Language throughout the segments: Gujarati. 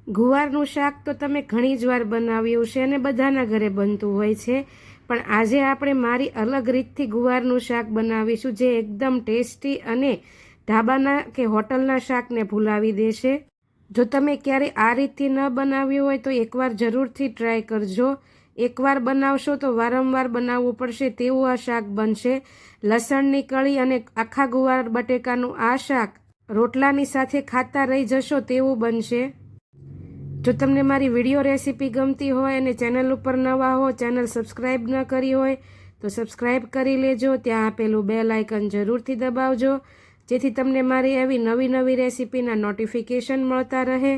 ગુવારનું શાક તો તમે ઘણી જ વાર બનાવ્યું છે અને બધાના ઘરે બનતું હોય છે, પણ આજે આપણે મારી અલગ રીતથી ગુવારનું શાક બનાવીશું જે એકદમ ટેસ્ટી અને ઢાબાના કે હોટલના શાકને ભૂલાવી દેશે. જો તમે ક્યારે આ રીતથી ન બનાવ્યું હોય તો એકવાર જરૂરથી ટ્રાય કરજો. એકવાર બનાવશો તો વારંવાર બનાવવું પડશે તેવું આ શાક બનશે. લસણની કળી અને આખા ગુવાર બટેકાનું આ શાક રોટલાની સાથે ખાતા રહી જશો તેવું બનશે. જો તમને મારી વિડીયો રેસીપી ગમતી હોય અને ચેનલ ઉપર નવા હો, ચેનલ સબસ્ક્રાઈબ ન કરી હોય તો સબસ્ક્રાઈબ કરી લેજો. ત્યાં આપેલું બેલ આઇકન જરૂરથી દબાવજો જેથી તમને મારી એવી નવી રેસીપીના નોટિફિકેશન મળતા રહે.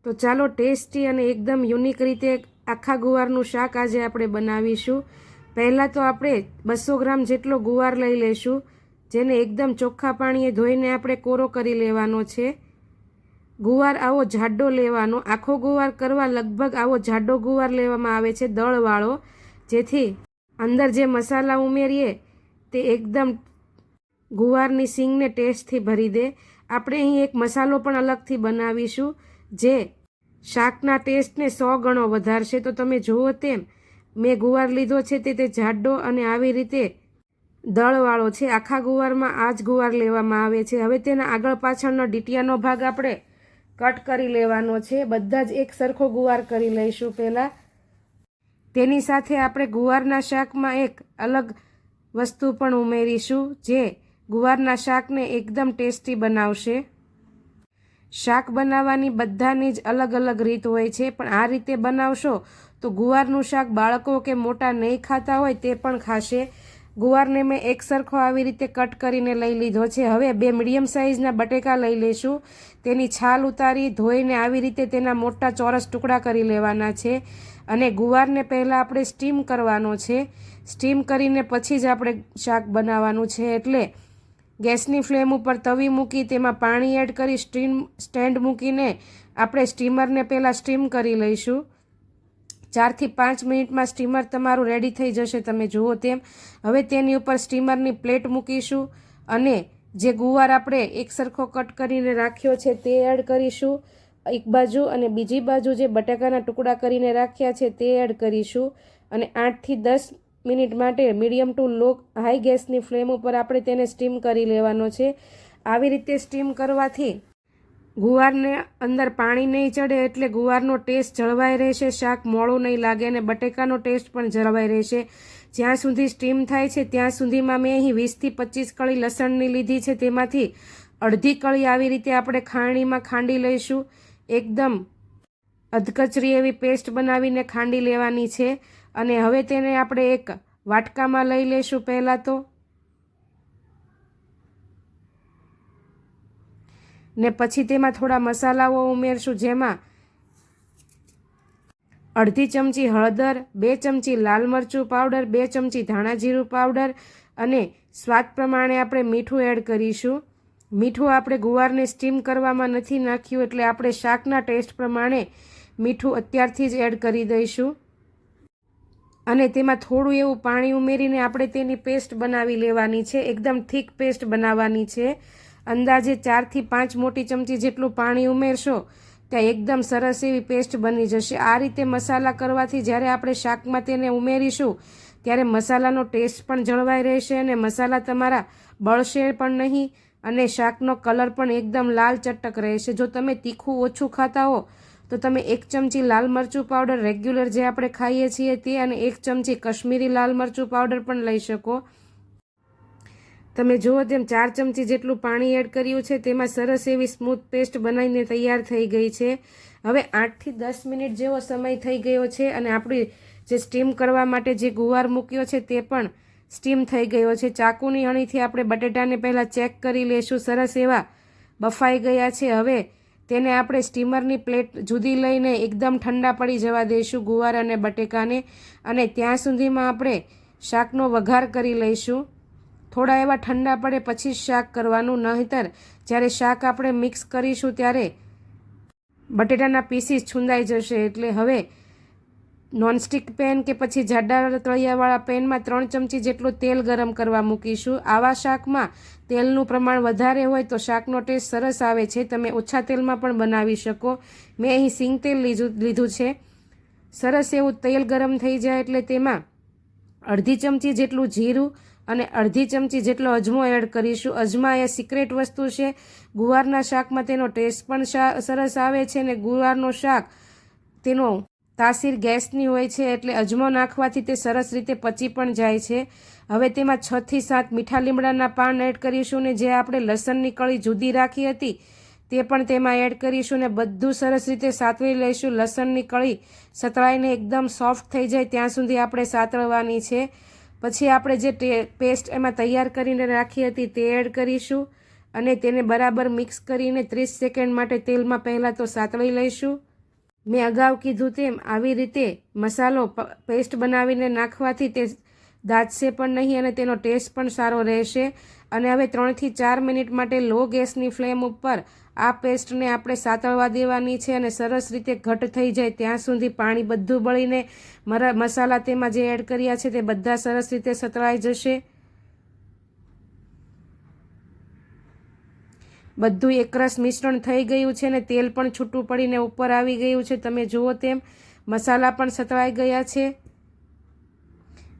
તો ચાલો ટેસ્ટી અને એકદમ યુનિક રીતે આખા ગુવારનું શાક આજે આપણે બનાવીશું. પહેલાં તો આપણે 200 ગ્રામ જેટલો ગુવાર લઈ લઈશું, જેને એકદમ ચોખ્ખા પાણીએ ધોઈને આપણે કોરો કરી લેવાનો છે. ગુવાર આવો જાડો લેવાનો, આખો ગુવાર કરવા લગભગ આવો જાડો ગુવાર લેવામાં આવે છે દળવાળો, જેથી અંદર જે મસાલા ઉમેરીએ તે એકદમ ગુવારની સિંગને ટેસ્ટથી ભરી દે. આપણે અહીં એક મસાલો પણ અલગથી બનાવીશું જે શાકના ટેસ્ટને 100 ગણો વધારશે. તો તમે જુઓ તેમ મેં ગુવાર લીધો છે તે જાડો અને આવી રીતે દળવાળો છે. આખા ગુવારમાં આ જ ગુવાર લેવામાં આવે છે. હવે તેના આગળ પાછળનો ડીટીયાનો ભાગ આપણે કટ કરી લેવાનો છે. બધા જ એક સરખો ગુવાર કરી લઈશું પહેલાં. તેની સાથે આપણે ગુવારના શાકમાં એક અલગ વસ્તુ પણ ઉમેરીશું જે ગુવારના શાકને એકદમ ટેસ્ટી બનાવશે. શાક બનાવવાની બધાની જ અલગ રીત હોય છે, પણ આ રીતે બનાવશો તો ગુવારનું શાક બાળકો કે મોટા નહીં ખાતા હોય તે પણ ખાશે. ગુવારને મેં એક સરખો આવી રીતે કટ કરીને લઈ લીધો છે. હવે 2 મીડિયમ સાઇઝના બટેકા લઈ લઈશું. તેની છાલ ઉતારી ધોઈને આવી રીતે તેના મોટા ચોરસ ટુકડા કરી લેવાના છે અને ગુવારને પહેલાં આપણે સ્ટીમ કરવાનો છે. સ્ટીમ કરીને પછી જ આપણે શાક બનાવવાનું છે. એટલે ગેસની ફ્લેમ ઉપર તવી મૂકી તેમાં પાણી એડ કરી સ્ટેન્ડ મૂકીને આપણે સ્ટીમરને પહેલાં સ્ટીમ કરી લઈશું. 4 થી 5 મિનિટમાં સ્ટીમર તમારું રેડી થઈ જશે, તમે જુઓ તેમ. હવે તેની ઉપર સ્ટીમરની પ્લેટ મૂકીશું અને જે ગુવાર આપણે એક સરખો કટ કરીને રાખ્યો છે તે એડ કરીશું એક બાજુ, અને બીજી બાજુ જે બટાકાના ટુકડા કરીને રાખ્યા છે તે એડ કરીશું અને 8 થી 10 મિનિટ માટે મીડિયમ ટુ લો હાઈ ગેસની ફ્લેમ ઉપર આપણે તેને સ્ટીમ કરી લેવાનો છે. આવી રીતે સ્ટીમ કરવાથી ગુવારને અંદર પાણી નહીં ચડે એટલે ગુવારનો ટેસ્ટ જળવાઈ રહેશે, શાક મોળું નહીં લાગે અને બટેકાનો ટેસ્ટ પણ જળવાઈ રહેશે. જ્યાં સુધી સ્ટીમ થાય છે ત્યાં સુધીમાં મેં અહીં 20 થી 25 કળી લસણની લીધી છે. તેમાંથી અડધી કળી આવી રીતે આપણે ખાંડીમાં ખાંડી લઈશું. એકદમ અધકચરી એવી પેસ્ટ બનાવીને ખાંડી લેવાની છે અને હવે તેને આપણે એક વાટકામાં લઈ લઈશું. પહેલાં તો ને પછી તેમાં થોડા મસાલાઓ ઉમેરશું, જેમાં અડધી ચમચી હળદર, 2 ચમચી લાલ મરચું પાવડર, 2 ચમચી ધાણા જીરું પાવડર અને સ્વાદ પ્રમાણે આપણે મીઠું એડ કરીશું. મીઠું આપણે ગુવારને સ્ટીમ કરવામાં નથી નાખ્યું એટલે આપણે શાકના ટેસ્ટ પ્રમાણે મીઠું અત્યારથી જ એડ કરી દઈશું અને તેમાં થોડું એવું પાણી ઉમેરીને આપણે તેની પેસ્ટ બનાવી લેવાની છે. એકદમ થીક પેસ્ટ બનાવવાની છે. અંદાજે 4 થી 5 મોટી ચમચી જેટલું પાણી ઉમેરશો ત્યાં એકદમ સરસ એવી પેસ્ટ બની જશે. આ રીતે મસાલા કરવાથી જ્યારે આપણે શાકમાં તેને ઉમેરીશું ત્યારે મસાલાનો ટેસ્ટ પણ જળવાઈ રહેશે અને મસાલા તમારા બળશે પણ નહીં અને શાકનો કલર પણ એકદમ લાલ ચટક રહેશે. જો તમે તીખું ઓછું ખાતા હો તો તમે 1 ચમચી લાલ મરચું પાવડર રેગ્યુલર જે આપણે ખાઈએ છીએ તે અને 1 ચમચી કશ્મીરી લાલ મરચું પાવડર પણ લઈ શકો. તમે જુઓ તેમ 4 ચમચી જેટલું પાણી એડ કર્યું છે. તેમાં સરસ એવી સ્મૂથ પેસ્ટ બનાવીને તૈયાર થઈ ગઈ છે. હવે 8 થી 10 મિનિટ જેવો સમય થઈ ગયો છે અને આપણી જે સ્ટીમ કરવા માટે જે ગુવાર મૂક્યો છે તે પણ સ્ટીમ થઈ ગયો છે. ચાકુની અણીથી આપણે બટેટાને પહેલાં ચેક કરી લઈશું. સરસ એવા બફાઈ ગયા છે. હવે તેને આપણે સ્ટીમરની પ્લેટ જુદી લઈને એકદમ ઠંડા પડી જવા દઈશું ગુવાર અને બટેકાને, અને ત્યાં સુધીમાં આપણે શાકનો વઘાર કરી લઈશું. થોડા એવા ઠંડા પડે પછી જ શાક કરવાનું, નહીંતર જ્યારે શાક આપણે મિક્સ કરીશું ત્યારે બટેટાના પીસીસ છુંદાઈ જશે. એટલે હવે નોનસ્ટિક પેન કે પછી જાડા તળિયાવાળા પેનમાં 3 ચમચી જેટલું તેલ ગરમ કરવા મૂકીશું. આવા શાકમાં તેલનું પ્રમાણ વધારે હોય તો શાકનો ટેસ્ટ સરસ આવે છે. તમે ઓછા તેલમાં પણ બનાવી શકો. મેં અહીં સિંગ તેલ લીધું છે. સરસ એવું તેલ ગરમ થઈ જાય એટલે તેમાં અડધી ચમચી જેટલું જીરું અને અડધી ચમચી જેટલો અજમો એડ કરીશું. અજમા એ સિક્રેટ વસ્તુ છે. ગુવારના શાકમાં તેનો ટેસ્ટ પણ સરસ આવે છે અને ગુવારનો શાક તેનો તાસીર ગેસની હોય છે એટલે અજમો નાખવાથી તે સરસ રીતે પચી પણ જાય છે. હવે તેમાં 6 થી 7 મીઠા લીમડાના પાન એડ કરીશું ને જે આપણે લસણની કળી જુદી રાખી હતી તે પણ તેમાં એડ કરીશું ને બધું સરસ રીતે સાતળી લઈશું. લસણની કળી સતળાઈને એકદમ સોફ્ટ થઈ જાય ત્યાં સુધી આપણે સાતળવાની છે. પછી આપણે જે પેસ્ટ એમાં તૈયાર કરીને રાખી હતી તે એડ કરીશું અને તેને બરાબર મિક્સ કરીને 30 સેકન્ડ માટે તેલમાં પહેલાં તો સાતળી લઈશું. મેં અગાઉ કીધું તેમ આવી રીતે મસાલો પેસ્ટ બનાવીને નાખવાથી તે દાઝશે પણ નહીં અને તેનો ટેસ્ટ પણ સારો રહેશે. અને હવે 3 થી 4 મિનિટ માટે લો ગેસની ફ્લેમ ઉપર આ પેસ્ટને આપણે સાતળવા દેવાની છે અને સરસ રીતે ઘટ થઈ જાય ત્યાં સુધી પાણી બધું બળીને મસાલા તેમાં જે એડ કર્યા છે તે બધા સરસ રીતે સતળાઈ જશે. બધું એકરસ મિશ્રણ થઈ ગયું છે ને તેલ પણ છૂટું પડીને ઉપર આવી ગયું છે. તમે જુઓ તેમ મસાલા પણ સતળાઈ ગયા છે.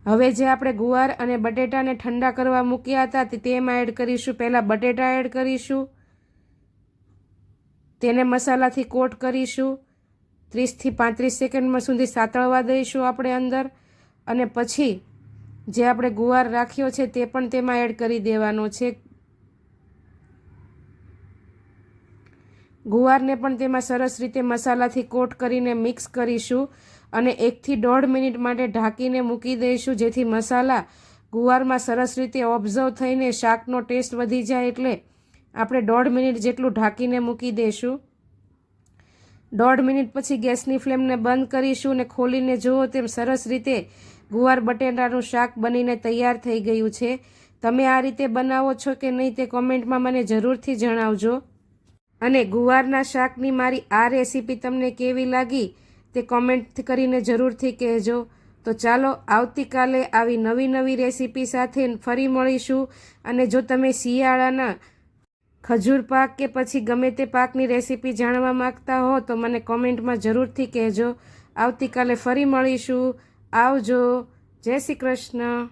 હવે જે આપણે ગુવાર અને બટેટાને ઠંડા કરવા મૂક્યા હતા તેમાં એડ કરીશું. પહેલાં બટેટા એડ કરીશું, તેને મસાલાથી કોટ કરીશું. 30 થી 35 સેકન્ડમાં સુધી સાતળવા દઈશું આપણે અંદર અને પછી જે આપણે ગુવાર રાખ્યો છે તે પણ તેમાં એડ કરી દેવાનો છે. ગુવારને પણ તેમાં સરસ રીતે મસાલાથી કોટ કરીને મિક્સ કરીશું અને 1 થી 1.5 મિનિટ માટે ઢાંકીને મૂકી દઈશું જેથી મસાલા ગુવારમાં સરસ રીતે ઓબ્ઝર્વ થઈને શાકનો ટેસ્ટ વધી જાય. એટલે આપણે 1.5 મિનિટ જેટલું ઢાંકીને મૂકી દઈશું. 1.5 મિનિટ પછી ગેસની ફ્લેમને બંધ કરીશું અને ખોલીને જુઓ તેમ સરસ રીતે ગુવાર બટેટાનું શાક બનીને તૈયાર થઈ ગયું છે. તમે આ રીતે બનાવો છો કે નહીં તે કોમેન્ટમાં મને જરૂરથી જણાવજો. અને ગુવારના શાકની મારી આ રેસીપી તમને કેવી લાગી તે કોમેન્ટ કરીને જરૂરથી કહેજો. તો ચાલો આવતીકાલે આવી નવી રેસીપી સાથે ફરી મળીશું. અને જો તમે શિયાળાના ખજૂર પાક કે પછી ગમે તે પાકની રેસીપી જાણવા માગતા હો તો મને કોમેન્ટમાં જરૂરથી કહેજો. આવતીકાલે ફરી મળીશું. આવજો. જય શ્રી કૃષ્ણ.